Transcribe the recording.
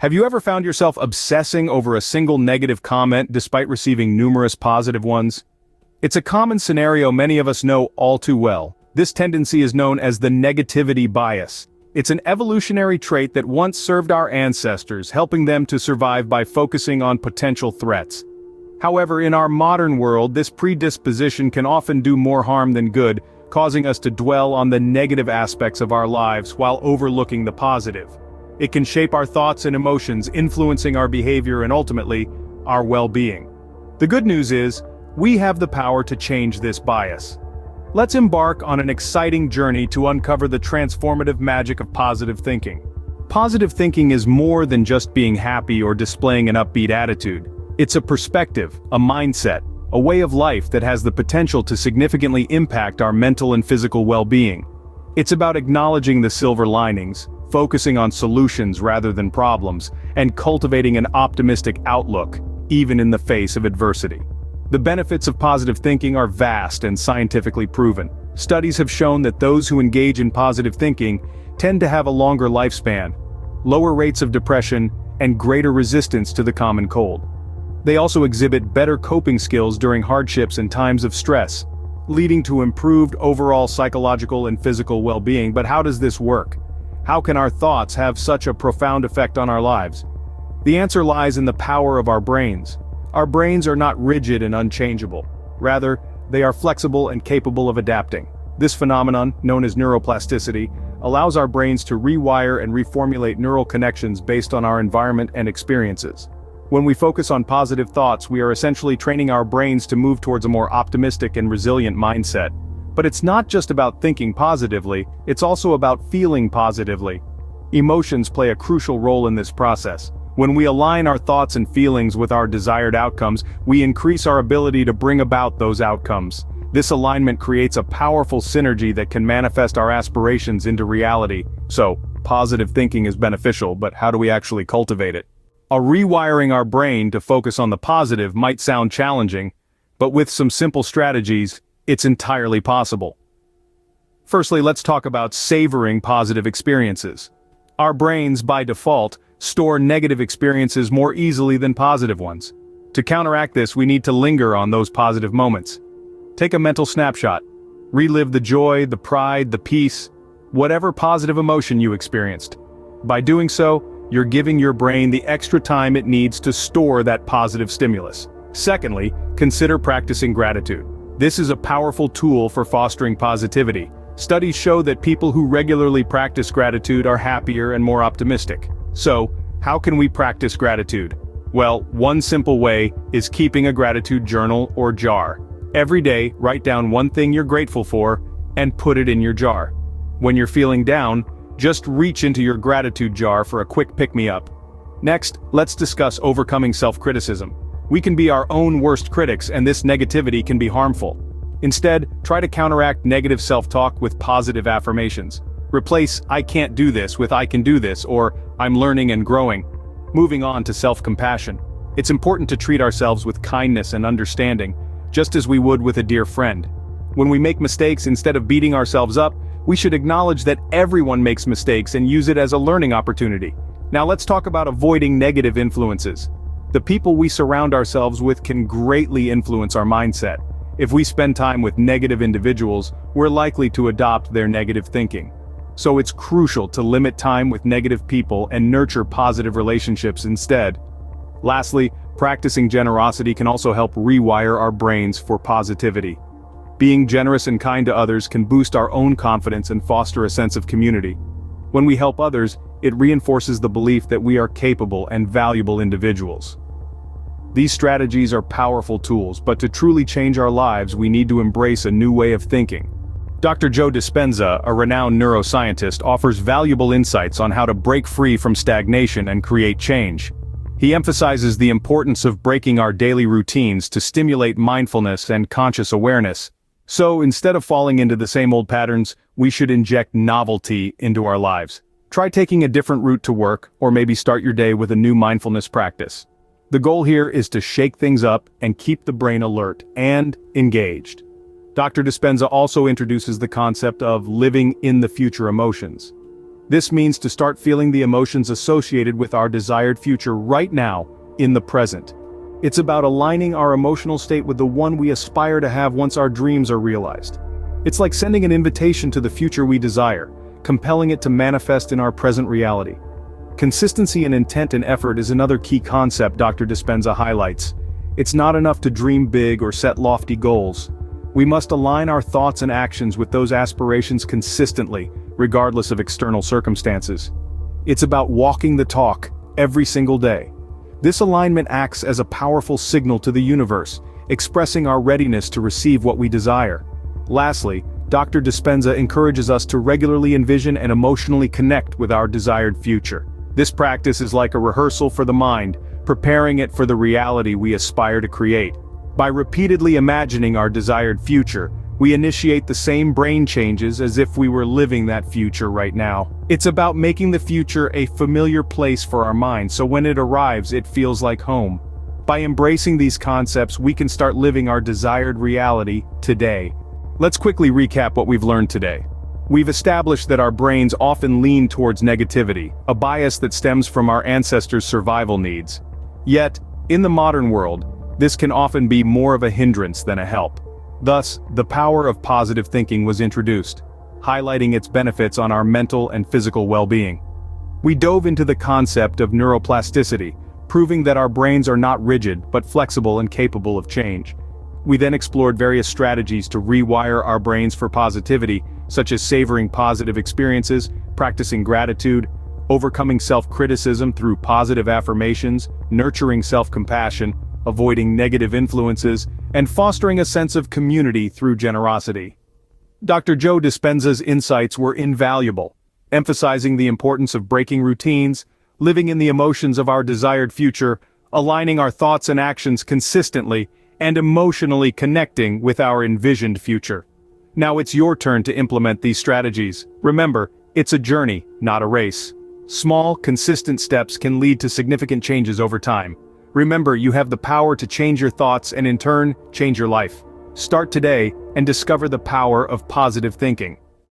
Have you ever found yourself obsessing over a single negative comment despite receiving numerous positive ones? It's a common scenario many of us know all too well. This tendency is known as the negativity bias. It's an evolutionary trait that once served our ancestors, helping them to survive by focusing on potential threats. However, in our modern world, this predisposition can often do more harm than good, causing us to dwell on the negative aspects of our lives while overlooking the positive. It can shape our thoughts and emotions, influencing our behavior and ultimately, our well-being. The good news is, we have the power to change this bias. Let's embark on an exciting journey to uncover the transformative magic of positive thinking. Positive thinking is more than just being happy or displaying an upbeat attitude. It's a perspective, a mindset, a way of life that has the potential to significantly impact our mental and physical well-being. It's about acknowledging the silver linings, focusing on solutions rather than problems, and cultivating an optimistic outlook, even in the face of adversity. The benefits of positive thinking are vast and scientifically proven. Studies have shown that those who engage in positive thinking tend to have a longer lifespan, lower rates of depression, and greater resistance to the common cold. They also exhibit better coping skills during hardships and times of stress, leading to improved overall psychological and physical well-being. But how does this work? How can our thoughts have such a profound effect on our lives? The answer lies in the power of our brains. Our brains are not rigid and unchangeable. Rather, they are flexible and capable of adapting. This phenomenon, known as neuroplasticity, allows our brains to rewire and reformulate neural connections based on our environment and experiences. When we focus on positive thoughts, we are essentially training our brains to move towards a more optimistic and resilient mindset. But it's not just about thinking positively, it's also about feeling positively. Emotions play a crucial role in this process. When we align our thoughts and feelings with our desired outcomes, we increase our ability to bring about those outcomes. This alignment creates a powerful synergy that can manifest our aspirations into reality. So, positive thinking is beneficial, but how do we actually cultivate it? Rewiring our brain to focus on the positive might sound challenging, but with some simple strategies, it's entirely possible. Firstly, let's talk about savoring positive experiences. Our brains, by default, store negative experiences more easily than positive ones. To counteract this, we need to linger on those positive moments. Take a mental snapshot. Relive the joy, the pride, the peace, whatever positive emotion you experienced. By doing so, you're giving your brain the extra time it needs to store that positive stimulus. Secondly, consider practicing gratitude. This is a powerful tool for fostering positivity. Studies show that people who regularly practice gratitude are happier and more optimistic. So, how can we practice gratitude? Well, one simple way is keeping a gratitude journal or jar. Every day, write down one thing you're grateful for and put it in your jar. When you're feeling down, just reach into your gratitude jar for a quick pick-me-up. Next, let's discuss overcoming self-criticism. We can be our own worst critics, and this negativity can be harmful. Instead, try to counteract negative self-talk with positive affirmations. Replace "I can't do this" with "I can do this" or "I'm learning and growing." Moving on to self-compassion. It's important to treat ourselves with kindness and understanding, just as we would with a dear friend. When we make mistakes, instead of beating ourselves up, we should acknowledge that everyone makes mistakes and use it as a learning opportunity. Now let's talk about avoiding negative influences. The people we surround ourselves with can greatly influence our mindset. If we spend time with negative individuals, we're likely to adopt their negative thinking. So it's crucial to limit time with negative people and nurture positive relationships instead. Lastly, practicing generosity can also help rewire our brains for positivity. Being generous and kind to others can boost our own confidence and foster a sense of community. When we help others, it reinforces the belief that we are capable and valuable individuals. These strategies are powerful tools, but to truly change our lives, we need to embrace a new way of thinking. Dr. Joe Dispenza, a renowned neuroscientist, offers valuable insights on how to break free from stagnation and create change. He emphasizes the importance of breaking our daily routines to stimulate mindfulness and conscious awareness. So, instead of falling into the same old patterns, we should inject novelty into our lives. Try taking a different route to work, or maybe start your day with a new mindfulness practice. The goal here is to shake things up and keep the brain alert and engaged. Dr. Dispenza also introduces the concept of living in the future emotions. This means to start feeling the emotions associated with our desired future right now, in the present. It's about aligning our emotional state with the one we aspire to have once our dreams are realized. It's like sending an invitation to the future we desire, compelling it to manifest in our present reality. Consistency and intent and effort is another key concept Dr. Dispenza highlights. It's not enough to dream big or set lofty goals. We must align our thoughts and actions with those aspirations consistently, regardless of external circumstances. It's about walking the talk, every single day. This alignment acts as a powerful signal to the universe, expressing our readiness to receive what we desire. Lastly, Dr. Dispenza encourages us to regularly envision and emotionally connect with our desired future. This practice is like a rehearsal for the mind, preparing it for the reality we aspire to create. By repeatedly imagining our desired future, we initiate the same brain changes as if we were living that future right now. It's about making the future a familiar place for our mind, so when it arrives, it feels like home. By embracing these concepts, we can start living our desired reality today. Let's quickly recap what we've learned today. We've established that our brains often lean towards negativity, a bias that stems from our ancestors' survival needs. Yet, in the modern world, this can often be more of a hindrance than a help. Thus, the power of positive thinking was introduced, highlighting its benefits on our mental and physical well-being. We dove into the concept of neuroplasticity, proving that our brains are not rigid but flexible and capable of change. We then explored various strategies to rewire our brains for positivity, such as savoring positive experiences, practicing gratitude, overcoming self-criticism through positive affirmations, nurturing self-compassion, avoiding negative influences, and fostering a sense of community through generosity. Dr. Joe Dispenza's insights were invaluable, emphasizing the importance of breaking routines, living in the emotions of our desired future, aligning our thoughts and actions consistently, and emotionally connecting with our envisioned future. Now it's your turn to implement these strategies. Remember, it's a journey, not a race. Small, consistent steps can lead to significant changes over time. Remember, you have the power to change your thoughts and in turn, change your life. Start today and discover the power of positive thinking.